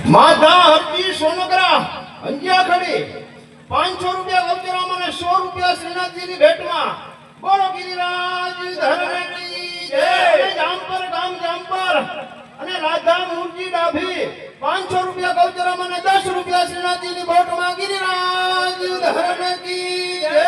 माता हरती सोनोग्रा अंजिया खड़ी 500 रुपया गौचरा મને 100 रुपया શ્રીનાથજીની ભેટમાં બોલો ગિરિરાજ ધરણ કી જય જામપર ગામ જામપર અને રાધા મૂર્તિ ડાભી 500 રૂપિયા ગૌચરા મને 10 રૂપિયા શ્રીનાથજીની ભેટમાં ગિરિરાજ ધરણ કી જય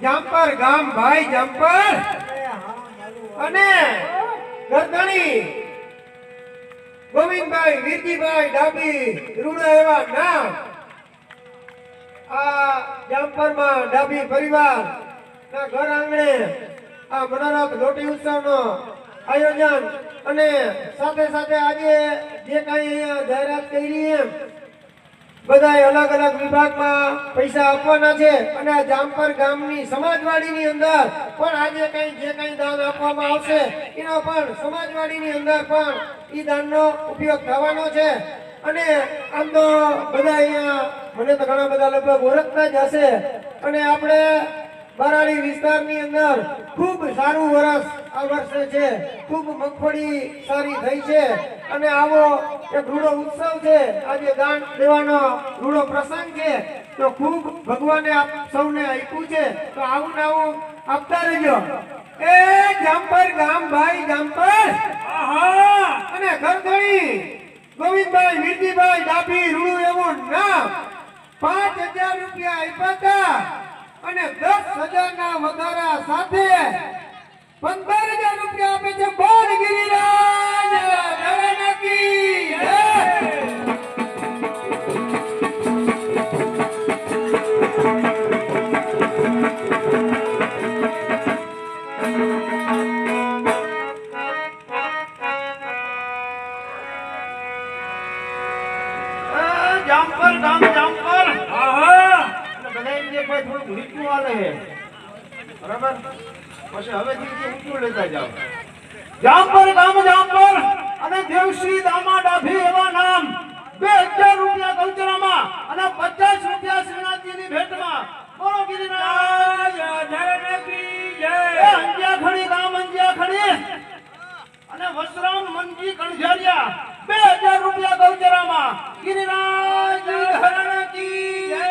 જામપર ગામ ભાઈ જામપર અને ગરધણી ગોવિંદભાઈ વીરજીભાઈ ડાબી રૂડા એવા નામ આ જામપરમાં ડાબી પરિવાર ના ઘર આંગણે આ મનોરથ લોટી ઉત્સવનો આયોજન અને સાથે સાથે આજે જે કઈ અહીંયા જાહેરાત કરી એમ બધાય અલગ અલગ વિભાગમાં પૈસા આપવાના છે અને આ જામપર ગામની સમાજવાડીની અંદર પણ આજે જે કઈ દાન આપવામાં આવશે એનો પણ સમાજવાડીની અંદર પણ ઈ દાનનો ઉપયોગ થવાનો છે. અને આમ તો બધા અહીંયા મને તો ઘણા બધા લગભગ ઓળખતા જ હશે અને આપણે બારાડી વિસ્તારની અંદર ખૂબ સારું વર્ષ આ વર્ષે છે. ખૂબ મગફળી સારી થઈ છે અને આવો એક રૂડો ઉત્સવ છે. આજે દાન દેવાનો રૂડો પ્રસંગ છે તો ખૂબ ભગવાને આપ સૌને આપ્યું છે તો આવું ને આવું આપતા રહેજો. એ જામપર ગામ ભાઈ જામપર અને ઘરધણી ગોવિંદભાઈ વીરજીભાઈ ડાભી રૂડું એવું નામ 5000 રૂપિયા આપ્યા હતા અને 10,000 ના વધારા સાથે 15,000 રૂપિયા આપે છે. બોલ ગિરિરાજ ધરણા કી જય. જામપર ગામ જામપર અને બધા એમ કે ભાઈ થોડું ઊંચું હાલે છે બરાબર પછી હવેથી ઊંચું લેતા જાઓ. જામપર ગામ જામપર અને દેવશ્રી દામા ડાભી એવા નામ 2000 રૂપિયા કલ્ચરામાં અને 50 રૂપિયા શ્રીનાથજીની ભેટમાં. બોલો ગિરિરાજ ધરણા કી જય. અંજિયા ખડી ગામ અંજિયા ખડી અને વસરામ મનજી કણઝારિયા 2000 રૂપિયા ગૌચરામાં. ગિરિરાજ ધરણા કી જય.